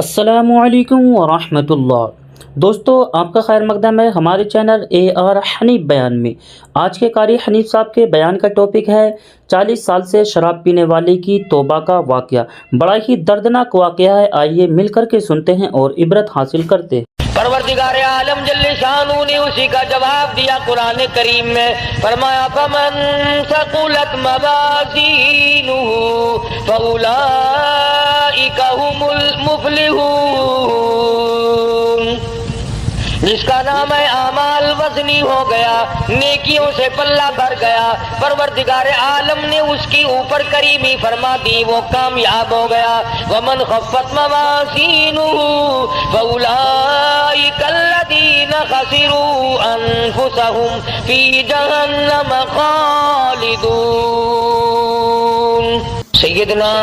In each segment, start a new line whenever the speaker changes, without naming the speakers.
السلام علیکم ورحمۃ اللہ۔ دوستو، آپ کا خیر مقدم ہے ہمارے چینل AR حنیف بیان میں۔ آج کے قاری حنیف صاحب کے بیان کا ٹاپک ہے 40 سال سے شراب پینے والے کی توبہ کا واقعہ۔ بڑا ہی دردناک واقعہ ہے، آئیے مل کر کے سنتے ہیں اور عبرت حاصل کرتے ہیں۔
پروردگار عالم جل شانہ نے اسی کا جواب دیا قرآن کریم میں، فرمایا فمن ثقلت موازینہ فاولئک هم المفلحون، جس کا نام ہے اعمال وزنی ہو گیا، نیکیوں سے پلہ بھر گیا، پروردگار عالم نے اس کی اوپر کریمی فرما دی، وہ کامیاب ہو گیا۔ ومن خفت موازینہ فاولئک الذین خسروا انفسهم فی جہنم خالدون۔ سیدنا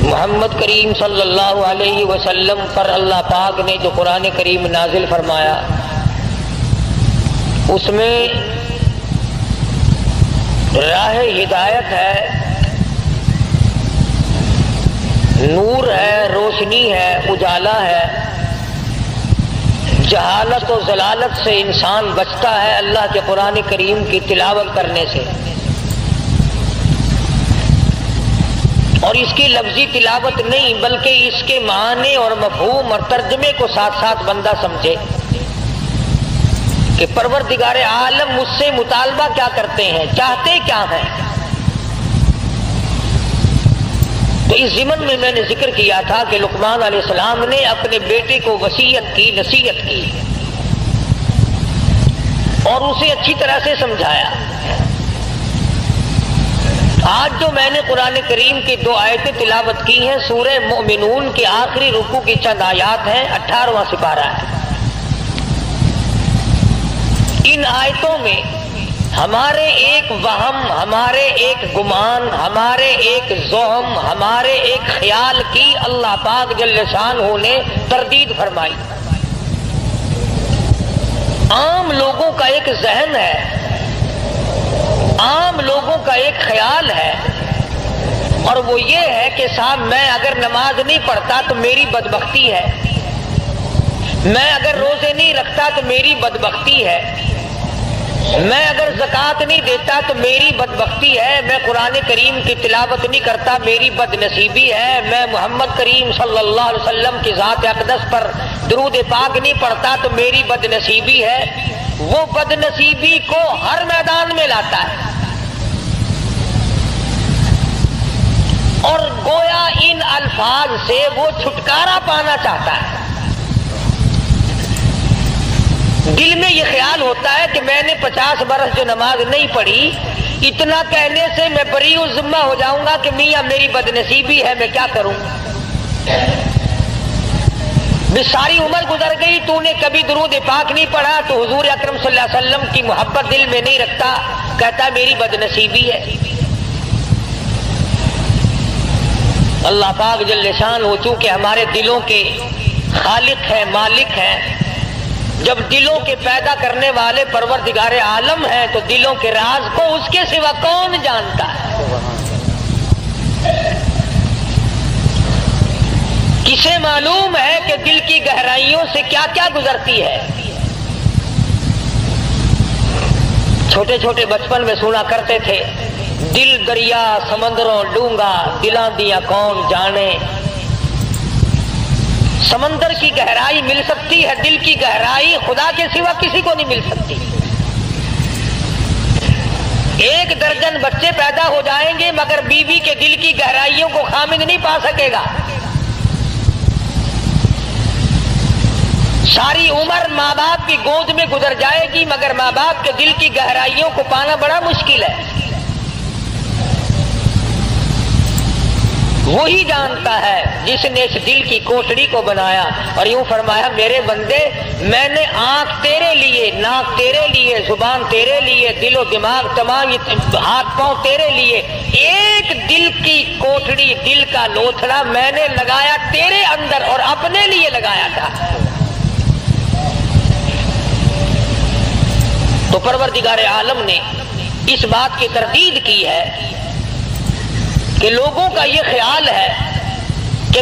محمد کریم صلی اللہ علیہ وسلم پر اللہ پاک نے جو قرآن کریم نازل فرمایا، اس میں راہ ہدایت ہے، نور ہے، روشنی ہے، اجالا ہے۔ جہالت و ضلالت سے انسان بچتا ہے اللہ کے قرآن کریم کی تلاوت کرنے سے، اور اس کی لفظی تلاوت نہیں بلکہ اس کے معنی اور مفہوم اور ترجمے کو ساتھ ساتھ بندہ سمجھے کہ پروردگار عالم مجھ سے مطالبہ کیا کرتے ہیں، چاہتے کیا ہیں۔ تو اس ضمن میں نے ذکر کیا تھا کہ لقمان علیہ السلام نے اپنے بیٹے کو وصیت کی، نصیحت کی اور اسے اچھی طرح سے سمجھایا۔ آج جو میں نے قرآن کریم کی 2 آیتیں تلاوت کی ہیں، سورہ مومنون کے آخری رکوع کی چند آیات ہیں، 18واں سپارہ ہے۔ ان آیتوں میں ہمارے ایک وہم، ہمارے ایک گمان، ہمارے ایک زوہم، ہمارے ایک خیال کی اللہ پاک جل شانہ نے تردید فرمائی۔ عام لوگوں کا ایک ذہن ہے، عام لوگوں کا ایک خیال ہے، اور وہ یہ ہے کہ صاحب میں اگر نماز نہیں پڑھتا تو میری بدبختی ہے، میں اگر روزے نہیں رکھتا تو میری بدبختی ہے، میں اگر زکوٰۃ نہیں دیتا تو میری بدبختی ہے، میں قرآن کریم کی تلاوت نہیں کرتا میری بد نصیبی ہے، میں محمد کریم صلی اللہ علیہ وسلم کی ذات اقدس پر درود پاک نہیں پڑھتا تو میری بد نصیبی ہے۔ وہ بد نصیبی کو ہر میدان میں لاتا ہے، اور گویا ان الفاظ سے وہ چھٹکارا پانا چاہتا ہے۔ دل میں یہ خیال ہوتا ہے کہ میں نے 50 برس جو نماز نہیں پڑھی، اتنا کہنے سے میں بری الذمہ ہو جاؤں گا کہ میاں میری بد نصیبی ہے، میں کیا کروں؟ ساری عمر گزر گئی، تو نے کبھی درود پاک نہیں پڑھا، تو حضور اکرم صلی اللہ علیہ وسلم کی محبت دل میں نہیں رکھتا، کہتا میری بد نصیبی ہے۔ اللہ پاک جل شانہ چونکہ ہمارے دلوں کے خالق ہیں، مالک ہیں، جب دلوں کے پیدا کرنے والے پروردگار عالم ہیں تو دلوں کے راز کو اس کے سوا کون جانتا ہے؟ کسے معلوم ہے کہ دل کی گہرائیوں سے کیا کیا گزرتی ہے؟ چھوٹے چھوٹے بچپن میں سنا کرتے تھے، دل دریا سمندروں ڈونگا، دلاں دیا کون جانے۔ سمندر کی گہرائی مل سکتی ہے، دل کی گہرائی خدا کے سوا کسی کو نہیں مل سکتی۔ 1 درجن بچے پیدا ہو جائیں گے مگر بیوی کے دل کی گہرائیوں کو خامد نہیں پا سکے گا۔ ساری عمر ماں باپ کی گود میں گزر جائے گی مگر ماں باپ کے دل کی گہرائیوں کو پانا بڑا مشکل ہے۔ وہی جانتا ہے جس نے اس دل کی کوٹڑی کو بنایا، اور یوں فرمایا میرے بندے میں نے آنکھ تیرے لیے، ناک تیرے لیے، زبان تیرے لیے، دل و دماغ تمام ہاتھ پاؤں تیرے لیے، ایک دل کی کوٹڑی، دل کا لوتھڑا میں نے لگایا تیرے اندر اور اپنے لیے لگایا تھا۔ تو پروردگار عالم نے اس بات کی تردید کی ہے کہ لوگوں کا یہ خیال ہے کہ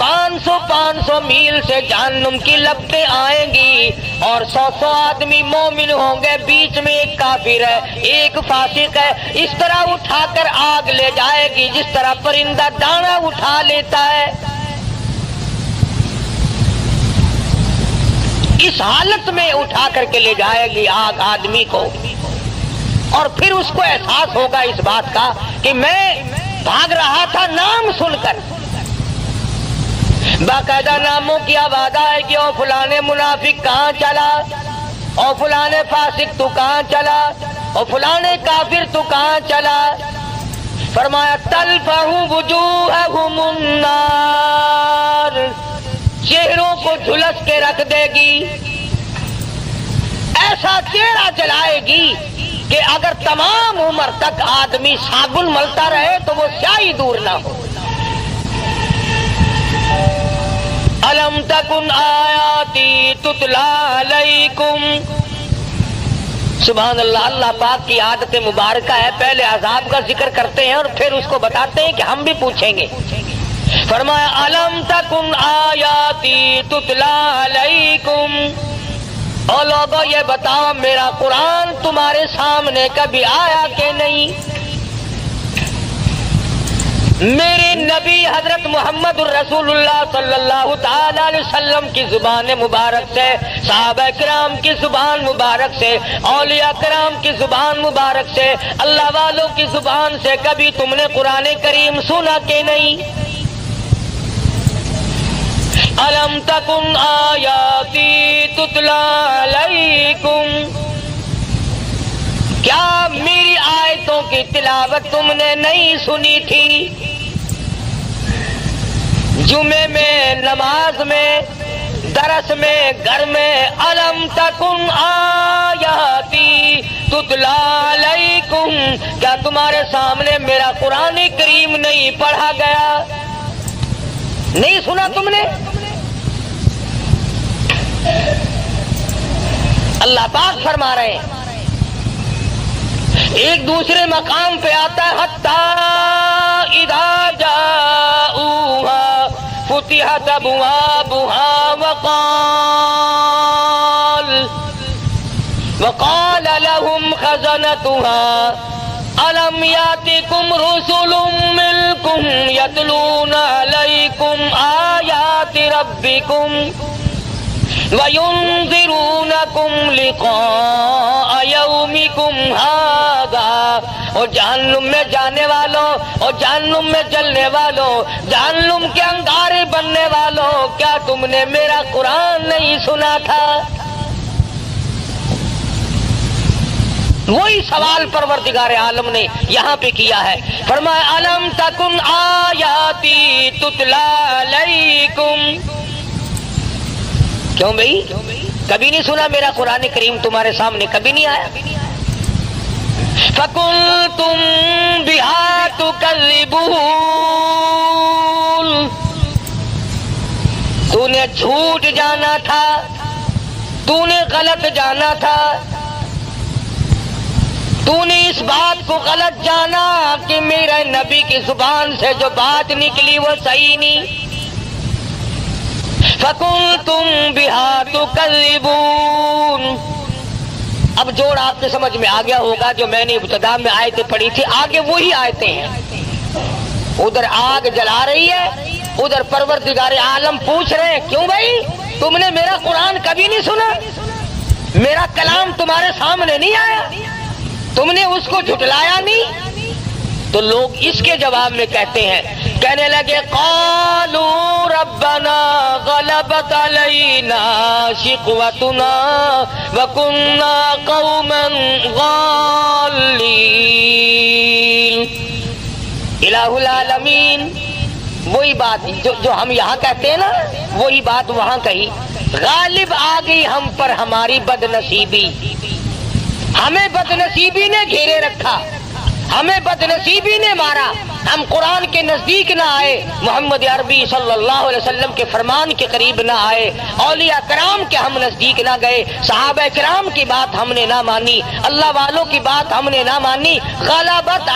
500 میل سے جہنم کی لپٹیں آئیں گی اور 100 آدمی مومن ہوں گے، بیچ میں ایک کافر ہے، ایک فاسق ہے، اس طرح اٹھا کر آگ لے جائے گی جس طرح پرندہ دانا اٹھا لیتا ہے۔ اس حالت میں اٹھا کر کے لے جائے گی آگ آدمی کو، اور پھر اس کو احساس ہوگا اس بات کا کہ میں بھاگ رہا تھا نام سن کر۔ باقاعدہ ناموں کی آواز آئے گی، او فلانے منافق کہاں چلا، او فلانے فاسق تو کہاں چلا، او فلانے کافر تو کہاں چلا۔ فرمایا تلفح وجوہہم النار، چہروں کو جھلس کے رکھ دے گی، ایسا چہرہ جلائے گی کہ اگر تمام عمر تک آدمی صابن ملتا رہے تو وہ سیاہی دور نہ ہو۔ الم تکن آیاتی تتلی علیکم، سبحان اللہ، اللہ پاک کی عادت مبارکہ ہے، پہلے عذاب کا ذکر کرتے ہیں اور پھر اس کو بتاتے ہیں کہ ہم بھی پوچھیں گے۔ فرمایا الم تکن آیاتی تتلی علیکم، اور لوگوں یہ بتاؤ میرا قرآن تمہارے سامنے کبھی آیا کہ نہیں؟ میرے نبی حضرت محمد الرسول اللہ صلی اللہ تعالی علیہ وسلم کی زبان مبارک سے، صحابہ کرام کی زبان مبارک سے، اولیاء کرام کی زبان مبارک سے، اللہ والوں کی زبان سے کبھی تم نے قرآن کریم سنا کہ نہیں؟ الم تکن آیاتی تتلی علیکم، کیا میری آیتوں کی تلاوت تم نے نہیں سنی تھی؟ جمعے میں، نماز میں، درس میں، گھر میں، الم تکن آیاتی تتلی علیکم، کیا تمہارے سامنے میرا قرآن کریم نہیں پڑھا گیا؟ نہیں سنا تم نے؟ اللہ پاک فرما رہے ہیں، ایک دوسرے مقام پہ آتا ہے حتی اذا جاؤہا فتحت ابوابہا وقال لهم خزنتها الم یاتکم رسل منکم یتلون علیکم آیات ربکم وَيُنذِرُونَكُمْ لِقَاءَ يَوْمِكُمْ هَذَا، اور جہنم میں جانے والوں اور جہنم میں جلنے والوں، جہنم کے انگارے بننے والوں، کیا تم نے میرا قرآن نہیں سنا تھا؟ وہی سوال پروردگار عالم نے یہاں پہ کیا ہے، فرمایا الم تکن آیاتی تتلی علیکم، کیوں بھئی کبھی نہیں سنا میرا قرآن کریم تمہارے سامنے کبھی نہیں آیا؟ فَكُنْتُمْ بِهَا تُكَذِّبُونَ، تو نے جھوٹ جانا تھا، تو نے غلط جانا تھا، تو نے اس بات کو غلط جانا کہ میرے نبی کی زبان سے جو بات نکلی وہ صحیح نہیں۔ فَكُنْتُمْ بِهَا تُكَذِّبُونَ، اب جوڑ آپ کے سمجھ میں آ گیا ہوگا، جو میں نے ابتدا میں آیتیں پڑھی تھی آگے وہی آیتیں ہیں۔ ادھر آگ جلا رہی ہے، ادھر پروردگار عالم پوچھ رہے ہیں کیوں بھائی تم نے میرا قرآن کبھی نہیں سنا، میرا کلام تمہارے سامنے نہیں آیا، تم نے اس کو جھٹلایا نہیں؟ تو لوگ اس کے جواب میں کہتے ہیں، کہنے لگے قالوا ربنا غلبت علینا شقوتنا وکنا قوما غالین، الہ العالمین، وہی بات جو ہم یہاں کہتے ہیں نا وہی بات وہاں کہی، غالب آ گئی ہم پر ہماری بد نصیبی، ہمیں بد نصیبی نے گھیرے رکھا، ہمیں بد نصیبی نے مارا، ہم قرآن کے نزدیک نہ آئے، محمد عربی صلی اللہ علیہ وسلم کے فرمان کے قریب نہ آئے، اولیاء کرام کے ہم نزدیک نہ گئے، صحابہ کرام کی بات ہم نے نہ مانی، اللہ والوں کی بات ہم نے نہ مانی، غلبت